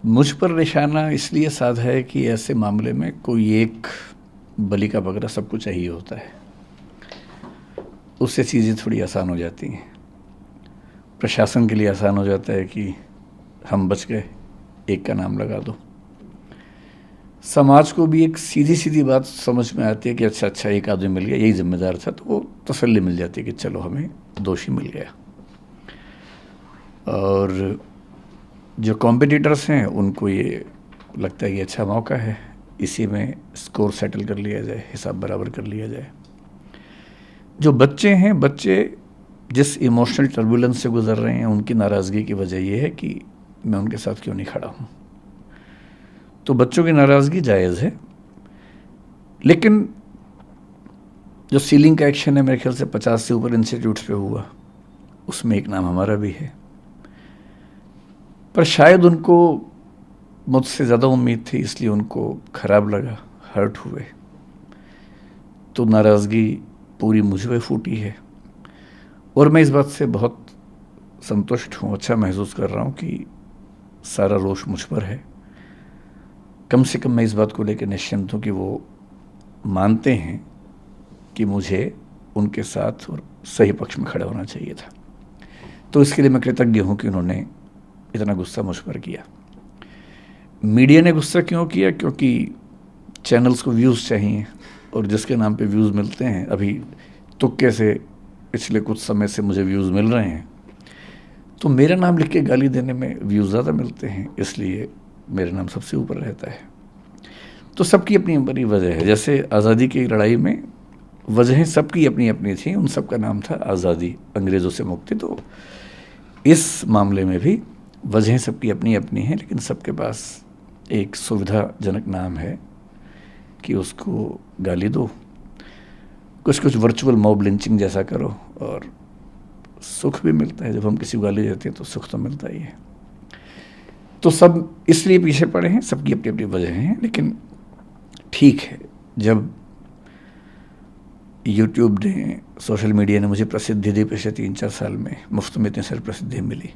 मुझ पर निशाना इसलिए साधा है कि ऐसे मामले में कोई एक बलि का बकरा सबको चाहिए होता है, उससे चीज़ें थोड़ी आसान हो जाती हैं। प्रशासन के लिए आसान हो जाता है कि हम बच गए, एक का नाम लगा दो। समाज को भी एक सीधी सीधी बात समझ में आती है कि अच्छा अच्छा एक आदमी मिल गया, यही जिम्मेदार था, तो वो तसल्ली मिल जाती है कि चलो हमें दोषी मिल गया। और जो कॉम्पिटिटर्स हैं उनको ये लगता है कि अच्छा मौका है, इसी में स्कोर सेटल कर लिया जाए, हिसाब बराबर कर लिया जाए। जो बच्चे हैं, बच्चे जिस इमोशनल टर्बुलेंस से गुजर रहे हैं, उनकी नाराज़गी की वजह यह है कि मैं उनके साथ क्यों नहीं खड़ा हूँ। तो बच्चों की नाराज़गी जायज़ है, लेकिन जो सीलिंग का एक्शन है मेरे ख्याल से 50 से ऊपर इंस्टीट्यूट्स पे हुआ, उसमें एक नाम हमारा भी है। पर शायद उनको मुझसे ज़्यादा उम्मीद थी, इसलिए उनको ख़राब लगा, हर्ट हुए, तो नाराज़गी पूरी मुझ पे फूटी है। और मैं इस बात से बहुत संतुष्ट हूँ, अच्छा महसूस कर रहा हूँ कि सारा रोष मुझ पर है। कम से कम मैं इस बात को लेकर निश्चिंत हूँ कि वो मानते हैं कि मुझे उनके साथ और सही पक्ष में खड़ा होना चाहिए था। तो इसके लिए मैं कृतज्ञ हूँ कि उन्होंने इतना गुस्सा मुझ पर किया। मीडिया ने गुस्सा क्यों किया? क्योंकि चैनल्स को व्यूज़ चाहिए, और जिसके नाम पे व्यूज़ मिलते हैं, अभी तुक्के से पिछले कुछ समय से मुझे व्यूज़ मिल रहे हैं, तो मेरा नाम लिख के गाली देने में व्यूज़ ज़्यादा मिलते हैं, इसलिए मेरा नाम सबसे ऊपर रहता है। तो सबकी अपनी अपनी वजह है। जैसे आज़ादी की लड़ाई में वजहें सबकी अपनी अपनी थी, उन सब का नाम था आज़ादी, अंग्रेज़ों से मुक्ति। तो इस मामले में भी वजहें सबकी अपनी अपनी हैं, लेकिन सबके पास एक सुविधाजनक नाम है कि उसको गाली दो, कुछ कुछ वर्चुअल मॉब लिंचिंग जैसा करो, और सुख भी मिलता है। जब हम किसी को गाली देते हैं तो सुख तो मिलता ही है। तो सब इसलिए पीछे पड़े हैं, सबकी अपनी अपनी वजह हैं, लेकिन ठीक है, जब यूट्यूब ने, सोशल मीडिया ने मुझे प्रसिद्धि दी पिछले 3-4 साल में, मुफ्त में इतनी सारी प्रसिद्धि मिली,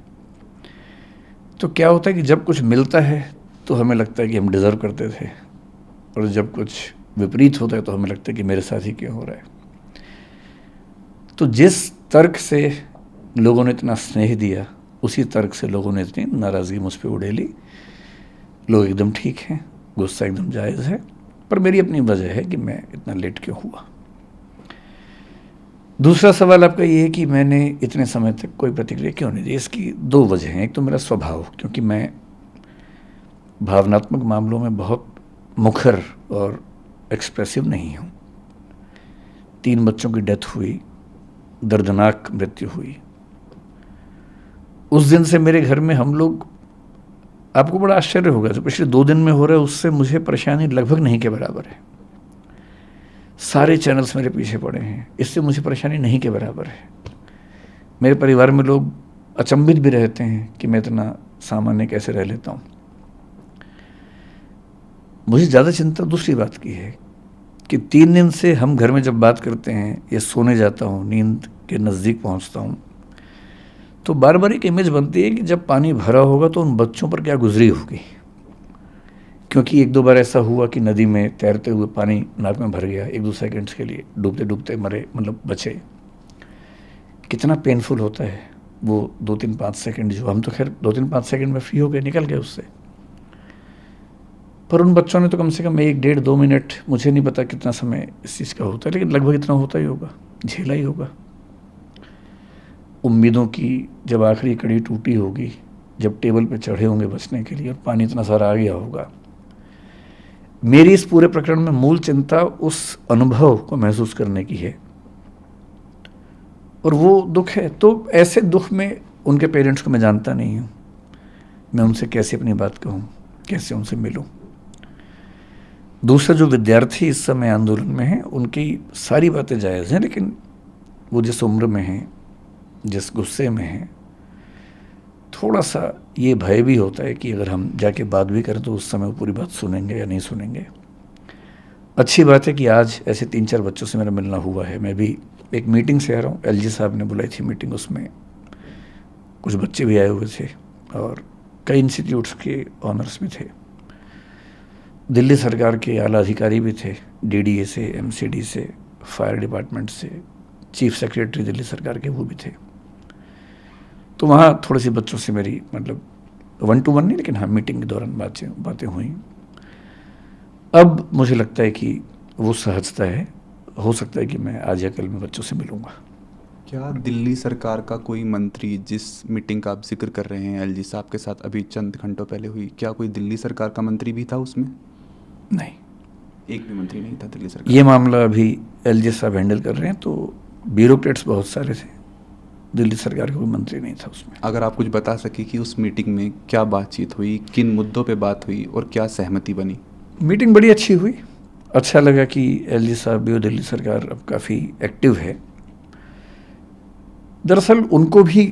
तो क्या होता है कि जब कुछ मिलता है तो हमें लगता है कि हम डिज़र्व करते थे, और जब कुछ विपरीत होता है तो हमें लगता है कि मेरे साथ ही क्यों हो रहा है। तो जिस तर्क से लोगों ने इतना स्नेह दिया, उसी तर्क से लोगों ने इतनी नाराज़गी मुझ पर उड़ेली। लोग एकदम ठीक हैं, गुस्सा एकदम जायज़ है, पर मेरी अपनी वजह है कि मैं इतना लेट क्यों हुआ। दूसरा सवाल आपका ये है कि मैंने इतने समय तक कोई प्रतिक्रिया क्यों नहीं दी। इसकी 2 वजह हैं। एक तो मेरा स्वभाव, क्योंकि मैं भावनात्मक मामलों में बहुत मुखर और एक्सप्रेसिव नहीं हूँ। 3 बच्चों की डेथ हुई, दर्दनाक मृत्यु हुई। उस दिन से मेरे घर में हम लोग, आपको बड़ा आश्चर्य होगा, जो पिछले 2 दिन में हो रहा है उससे मुझे परेशानी लगभग नहीं के बराबर है। सारे चैनल्स मेरे पीछे पड़े हैं, इससे मुझे परेशानी नहीं के बराबर है। मेरे परिवार में लोग अचंभित भी रहते हैं कि मैं इतना सामान्य कैसे रह लेता हूँ। मुझे ज़्यादा चिंता दूसरी बात की है कि 3 दिन से हम घर में जब बात करते हैं या सोने जाता हूँ, नींद के नज़दीक पहुँचता हूँ, तो बार बार एक इमेज बनती है कि जब पानी भरा होगा तो उन बच्चों पर क्या गुजरी होगी। क्योंकि 1-2 बार ऐसा हुआ कि नदी में तैरते हुए पानी नाक में भर गया, 1-2 सेकंड्स के लिए डूबते डूबते मरे, मतलब बचे। कितना पेनफुल होता है वो 2-3-5 सेकंड, जो हम तो खैर 2-3-5 सेकंड में फ्री हो गए, निकल गए उससे। पर उन बच्चों ने तो कम से कम 1-1.5-2 मिनट, मुझे नहीं पता कितना समय इस चीज़ का होता है, लेकिन लगभग इतना होता ही होगा, झेला ही होगा। उम्मीदों की जब आखिरी कड़ी टूटी होगी, जब टेबल पे चढ़े होंगे बचने के लिए और पानी इतना सारा आ गया होगा। मेरी इस पूरे प्रकरण में मूल चिंता उस अनुभव को महसूस करने की है, और वो दुख है। तो ऐसे दुख में उनके पेरेंट्स को मैं जानता नहीं हूँ, मैं उनसे कैसे अपनी बात कहूँ, कैसे उनसे मिलूँ। दूसरा, जो विद्यार्थी इस समय आंदोलन में हैं, उनकी सारी बातें जायज़ हैं, लेकिन वो जिस उम्र में हैं, जिस गुस्से में हैं, थोड़ा सा ये भय भी होता है कि अगर हम जाके बात भी करें तो उस समय वो पूरी बात सुनेंगे या नहीं सुनेंगे। अच्छी बात है कि आज ऐसे 3-4 बच्चों से मेरा मिलना हुआ है। मैं भी एक मीटिंग से आ रहा हूँ, एलजी साहब ने बुलाई थी मीटिंग, उसमें कुछ बच्चे भी आए हुए थे, और कई इंस्टीट्यूट्स के ऑनर्स भी थे, दिल्ली सरकार के आला अधिकारी भी थे, डीडीए से, एमसीडी से, फायर डिपार्टमेंट से, चीफ सेक्रेटरी दिल्ली सरकार के वो भी थे। तो वहाँ थोड़ी सी बच्चों से मेरी मतलब 1-to-1 नहीं, लेकिन हाँ मीटिंग के दौरान बातें हुई। अब मुझे लगता है कि वो सहजता है, हो सकता है कि मैं आज या कल में बच्चों से मिलूँगा। क्या दिल्ली सरकार का कोई मंत्री, जिस मीटिंग का आप जिक्र कर रहे हैं एलजी साहब के साथ अभी चंद घंटों पहले हुई, क्या कोई दिल्ली सरकार का मंत्री भी था उसमें? नहीं, एक भी मंत्री नहीं था दिल्ली सरकार। ये मामला अभी एलजी साहब हैंडल कर रहे हैं, तो ब्यूरोक्रेट्स बहुत सारे थे, दिल्ली सरकार का कोई मंत्री नहीं था उसमें। अगर आप कुछ बता सके कि उस मीटिंग में क्या बातचीत हुई, किन मुद्दों पे बात हुई और क्या सहमति बनी? मीटिंग बड़ी अच्छी हुई, अच्छा लगा कि एलजी साहब भी और दिल्ली सरकार अब काफ़ी एक्टिव है। दरअसल उनको भी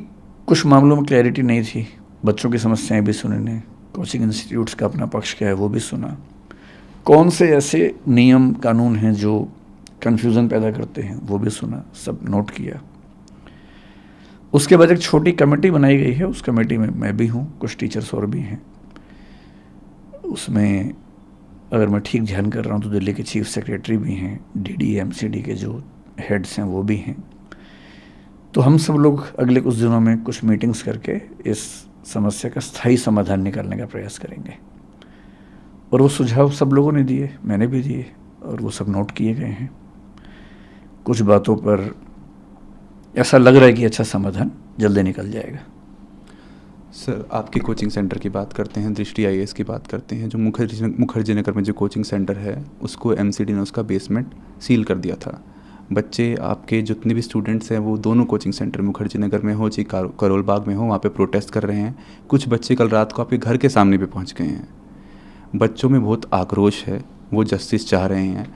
कुछ मामलों में क्लैरिटी नहीं थी, बच्चों की समस्याएं भी सुनी ने, कोचिंग इंस्टीट्यूट्स का अपना पक्ष क्या है वो भी सुना, कौन से ऐसे नियम कानून हैं जो कन्फ्यूज़न पैदा करते हैं वो भी सुना, सब नोट किया। उसके बाद एक छोटी कमेटी बनाई गई है, उस कमेटी में मैं भी हूँ, कुछ टीचर्स और भी हैं। उसमें अगर मैं ठीक ध्यान कर रहा हूँ तो दिल्ली के चीफ सेक्रेटरी भी हैं, डीडी एमसीडी के जो हेड्स हैं वो भी हैं। तो हम सब लोग अगले कुछ दिनों में कुछ मीटिंग्स करके इस समस्या का स्थायी समाधान निकालने का प्रयास करेंगे। और वो सुझाव सब लोगों ने दिए, मैंने भी दिए, और वो सब नोट किए गए हैं। कुछ बातों पर ऐसा लग रहा है कि अच्छा समाधान जल्दी निकल जाएगा। सर, आपके कोचिंग सेंटर की बात करते हैं, दृष्टि आईएएस की बात करते हैं। जो मुखर्जी नगर में जो कोचिंग सेंटर है उसको एमसीडी ने उसका बेसमेंट सील कर दिया था। बच्चे आपके जितने भी स्टूडेंट्स हैं वो दोनों कोचिंग सेंटर मुखर्जी नगर में हो चाहे करोल बाग में हो, वहाँ पे प्रोटेस्ट कर रहे हैं। कुछ बच्चे कल रात को आपके घर के सामने पे पहुँच गए हैं। बच्चों में बहुत आक्रोश है, वो जस्टिस चाह रहे हैं।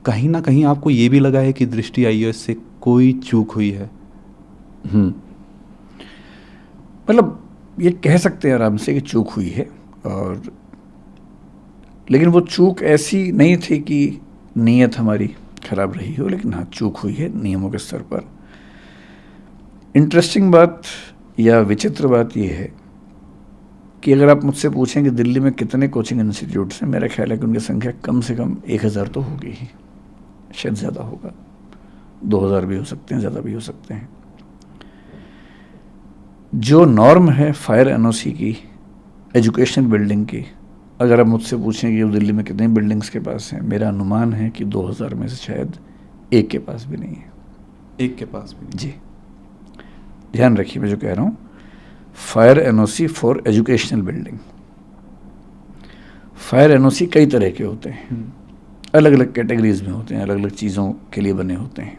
कहीं ना कहीं आपको ये भी लगा है कि दृष्टि आईएएस से कोई चूक हुई है? मतलब ये कह सकते हैं आराम से कि चूक हुई है, और लेकिन वो चूक ऐसी नहीं थी कि नीयत हमारी खराब रही हो, लेकिन हाँ चूक हुई है नियमों के स्तर पर। इंटरेस्टिंग बात या विचित्र बात ये है कि अगर आप मुझसे पूछें कि दिल्ली में कितने कोचिंग इंस्टीट्यूट्स हैं, मेरा ख्याल है कि उनकी संख्या कम से कम 1000 तो होगी ही, शायद ज़्यादा होगा, 2000 भी हो सकते हैं, ज़्यादा भी हो सकते हैं। जो नॉर्म है फायर एनओसी की, एजुकेशनल बिल्डिंग की, अगर आप मुझसे पूछें कि दिल्ली में कितनी बिल्डिंग्स के पास हैं, मेरा अनुमान है कि 2000 में से शायद एक के पास भी नहीं है। एक के पास भी नहीं? जी, ध्यान रखिए मैं जो कह रहा हूँ, fire NOC for educational building. Fire NOC कई तरह के होते हैं, अलग अलग कैटेगरीज में होते हैं, अलग अलग चीज़ों के लिए बने होते हैं।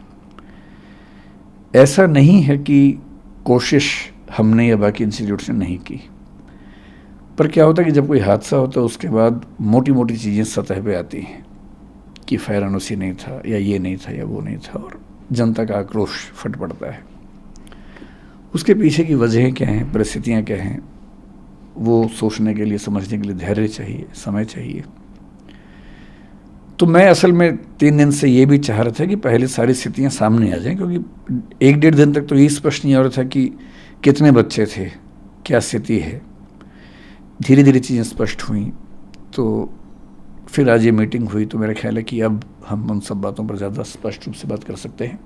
ऐसा नहीं है कि कोशिश हमने या बाकी इंस्टीट्यूट्स ने नहीं की, पर क्या होता है कि जब कोई हादसा होता है उसके बाद मोटी मोटी चीज़ें सतह पे आती हैं कि फायर एनओसी नहीं था, या ये नहीं था, या वो नहीं था, और जनता का आक्रोश फट पड़ता है। उसके पीछे की वजहें क्या हैं, परिस्थितियाँ क्या हैं, वो सोचने के लिए, समझने के लिए धैर्य चाहिए, समय चाहिए। तो मैं असल में 3 दिन से ये भी चाह रहा था कि पहले सारी स्थितियाँ सामने आ जाएं, क्योंकि 1-1.5 दिन तक तो ये स्पष्ट नहीं हो रहा था कि कितने बच्चे थे, क्या स्थिति है। धीरे धीरे चीज़ें स्पष्ट हुई, तो फिर आज ये मीटिंग हुई, तो मेरा ख्याल है कि अब हम उन सब बातों पर ज़्यादा स्पष्ट रूप से बात कर सकते हैं।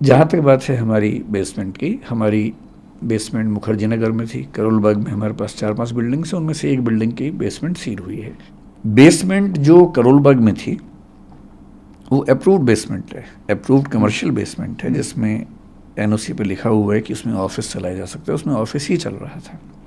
जहाँ तक बात है हमारी बेसमेंट की, हमारी बेसमेंट मुखर्जी नगर में थी, करोल बाग में हमारे पास 4-5 बिल्डिंग्स हैं, उनमें से एक बिल्डिंग की बेसमेंट सील हुई है। बेसमेंट जो करोल बाग में थी वो अप्रूव्ड बेसमेंट है, अप्रूव्ड कमर्शियल बेसमेंट है, जिसमें एनओसी पे लिखा हुआ है कि उसमें ऑफिस चलाया जा सकता है। उसमें ऑफिस ही चल रहा था।